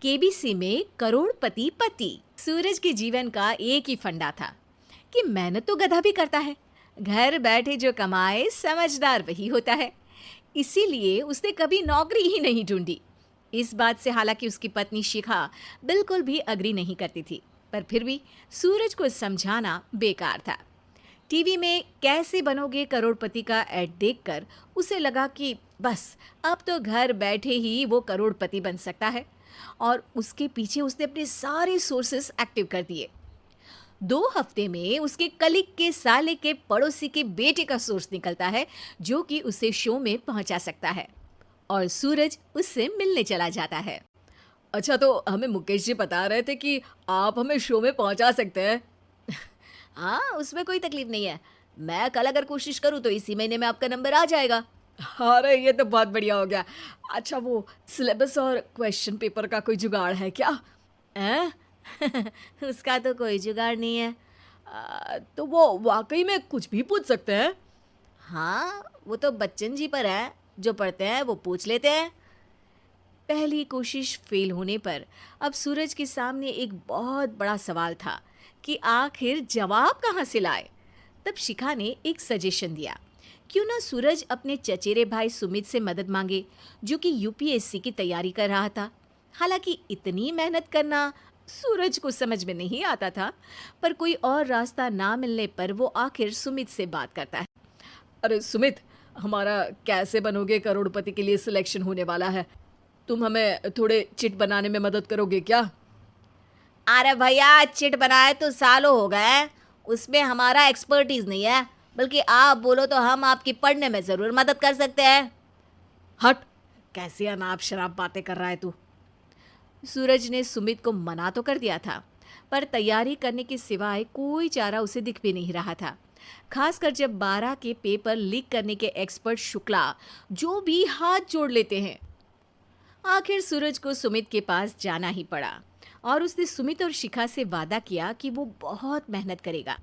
KBC में करोड़पति पति। सूरज के जीवन का एक ही फंडा था कि मेहनत तो गधा भी करता है, घर बैठे जो कमाए समझदार वही होता है। इसीलिए उसने कभी नौकरी ही नहीं ढूंढी। इस बात से हालांकि उसकी पत्नी शिखा बिल्कुल भी अग्री नहीं करती थी, पर फिर भी सूरज को समझाना बेकार था। टीवी में कैसे बनोगे करोड़पति का ऐड देखकर उसे लगा कि बस अब तो घर बैठे ही वो करोड़पति बन सकता है, और उसके पीछे उसने अपने सारे सोर्सेस एक्टिव कर दिए। 2 हफ्ते में उसके कलीग के साले के पड़ोसी के बेटे का सोर्स निकलता है जो कि उसे शो में पहुंचा सकता है, और सूरज उससे मिलने चला जाता है। अच्छा, तो हमें मुकेश जी बता रहे थे कि आप हमें शो में पहुंचा सकते हैं। हाँ, उसमें कोई तकलीफ नहीं है। मैं कल अगर कोशिश करूँ तो इसी महीने में आपका नंबर आ जाएगा। अरे ये तो बहुत बढ़िया हो गया। अच्छा, वो सिलेबस और क्वेश्चन पेपर का कोई जुगाड़ है क्या? हैं? उसका तो कोई जुगाड़ नहीं है। तो वो वाकई में कुछ भी पूछ सकते हैं? हाँ, वो तो बच्चन जी पर है, जो पढ़ते हैं वो पूछ लेते हैं। पहली कोशिश फेल होने पर अब सूरज के सामने एक बहुत बड़ा सवाल था कि आखिर जवाब कहाँ से लाए। तब शिखा ने एक सजेशन दिया, क्यों ना सूरज अपने चचेरे भाई सुमित से मदद मांगे, जो कि यूपीएससी की तैयारी कर रहा था। हालांकि इतनी मेहनत करना सूरज को समझ में नहीं आता था, पर कोई और रास्ता ना मिलने पर वो आखिर सुमित से बात करता है। अरे सुमित, हमारा कैसे बनोगे करोड़पति के लिए सिलेक्शन होने वाला है। तुम हमें थोड़े चिट बनाने में मदद करोगे क्या? अरे भैया, चिट बनाए तो सालों हो गए, उसमें हमारा एक्सपर्टीज नहीं है, बल्कि आप बोलो तो हम आपकी पढ़ने में ज़रूर मदद कर सकते हैं। हट, कैसी अनाप शराब बातें कर रहा है तू। सूरज ने सुमित को मना तो कर दिया था, पर तैयारी करने के सिवाय कोई चारा उसे दिख भी नहीं रहा था। खासकर जब 12 के पेपर लीक करने के एक्सपर्ट शुक्ला जो भी हाथ जोड़ लेते हैं। आखिर सूरज को सुमित के पास जाना ही पड़ा, और उसने सुमित और शिखा से वादा किया कि वो बहुत मेहनत करेगा।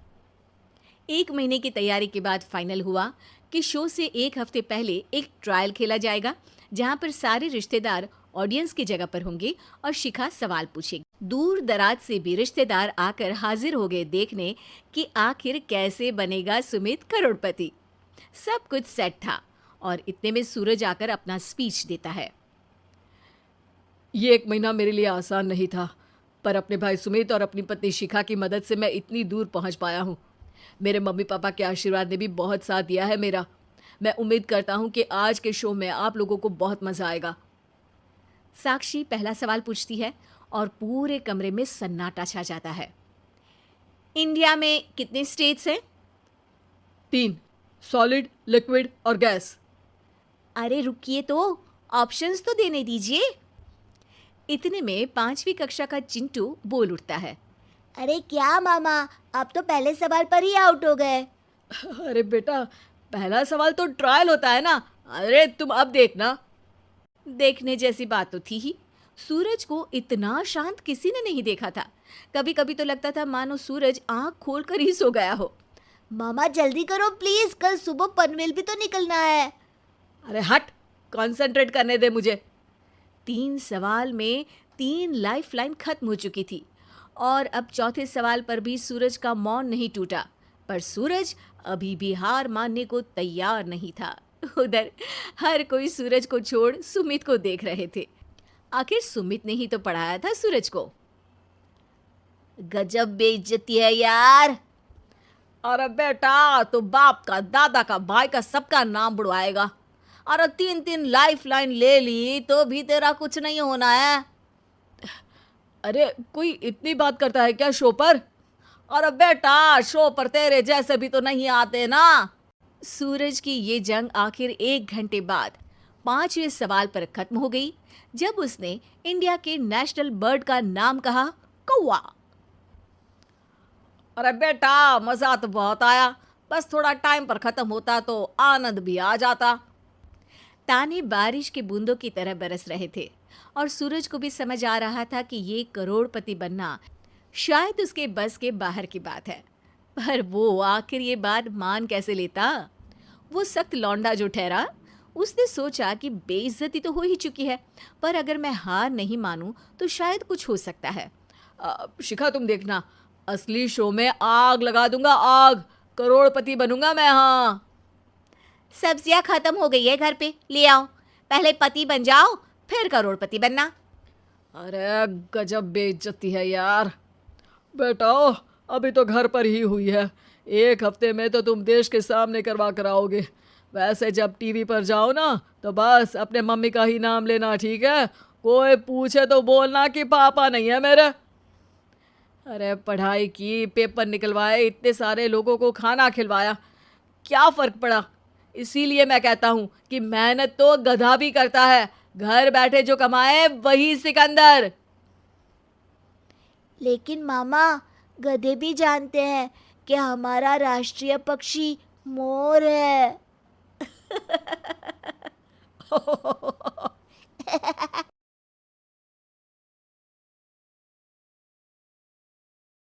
1 महीने की तैयारी के बाद फाइनल हुआ कि शो से 1 हफ्ते पहले एक ट्रायल खेला जाएगा, जहां पर सारे रिश्तेदार ऑडियंस की जगह पर होंगे और शिखा सवाल पूछेगी। दूर दराज से भी रिश्तेदार आकर हाजिर हो गए देखने कि आखिर कैसे बनेगा सुमित करोड़पति। सब कुछ सेट था, और इतने में सूरज आकर अपना स्पीच देता है। ये 1 महीना मेरे लिए आसान नहीं था, पर अपने भाई सुमित और अपनी पत्नी शिखा की मदद से मैं इतनी दूर पहुंच पाया हूँ। मेरे मम्मी पापा के आशीर्वाद ने भी बहुत साथ दिया है मेरा। मैं उम्मीद करता हूँ कि आज के शो में आप लोगों को बहुत मजा आएगा। साक्षी पहला सवाल पूछती है और पूरे कमरे में सन्नाटा छा जाता है। इंडिया में कितने स्टेट्स हैं? 3, सॉलिड, लिक्विड और गैस। अरे रुकिए, तो ऑप्शंस तो देने दीजिए। इतने में 5वीं कक्षा का चिंटू बोल उठता है। अरे क्या मामा, आप तो पहले सवाल पर ही आउट हो गए। अरे बेटा, पहला सवाल तो ट्रायल होता है ना। अरे तुम अब देखना। देखने जैसी बात तो थी ही। सूरज को इतना शांत किसी ने नहीं देखा था। कभी कभी तो लगता था मानो सूरज आंख खोलकर ही सो गया हो। मामा जल्दी करो प्लीज, कल सुबह पनवेल भी तो निकलना है। अरे हट, कंसंट्रेट करने दे मुझे। 3 सवाल में 3 लाइफलाइन खत्म हो चुकी थी, और अब चौथे सवाल पर भी सूरज का मौन नहीं टूटा। पर सूरज अभी भी हार मानने को तैयार नहीं था। उधर हर कोई सूरज को छोड़ सुमित को देख रहे थे। आखिर सुमित ने ही तो पढ़ाया था सूरज को। गजब बेइज्जती है यार। अरे बेटा, तो बाप का, दादा का, भाई का, सबका नाम बुड़वाएगा। अरे 3 लाइफलाइन ले ली तो भी तेरा कुछ नहीं होना है। अरे कोई इतनी बात करता है क्या शो पर? अरे बेटा, शो पर तेरे जैसे भी तो नहीं आते ना। सूरज की ये जंग आखिर 1 घंटे बाद 5वें सवाल पर खत्म हो गई, जब उसने इंडिया के नेशनल बर्ड का नाम कहा, कौवा। अरे बेटा, मजा तो बहुत आया, बस थोड़ा टाइम पर खत्म होता तो आनंद भी आ जाता। ताने बारिश के बूंदों की तरह बरस रहे थे, और सूरज को भी समझ आ रहा था कि ये करोड़पति बनना शायद उसके बस के बाहर की बात है। पर वो आखिर ये बात मान कैसे लेता? वो सख्त लौंडा जो ठहरा, उसने सोचा कि बेइज्जती तो हो ही चुकी है, पर अगर मैं हार नहीं मानूं तो शायद कुछ हो सकता है। शिखा तुम देखना, असली शो में आग लगा दूंगा, आग, करोड़पति बनूंगा मैं। हाँ सब्जियां खत्म हो गई है घर पे, ले आओ। पहले पति बन जाओ, फिर करोड़पति बनना। अरे गजब बेइज्जती है यार। बेटा अभी तो घर पर ही हुई है, 1 हफ्ते में तो तुम देश के सामने करवा कर आओगे। वैसे जब टीवी पर जाओ ना तो बस अपने मम्मी का ही नाम लेना, ठीक है? कोई पूछे तो बोलना कि पापा नहीं है मेरे। अरे पढ़ाई की, पेपर निकलवाए, इतने सारे लोगों को खाना खिलवाया, क्या फ़र्क पड़ा? इसीलिए मैं कहता हूँ कि मेहनत तो गधा भी करता है, घर बैठे जो कमाए वही सिकंदर। लेकिन मामा, गधे भी जानते हैं कि हमारा राष्ट्रीय पक्षी मोर है।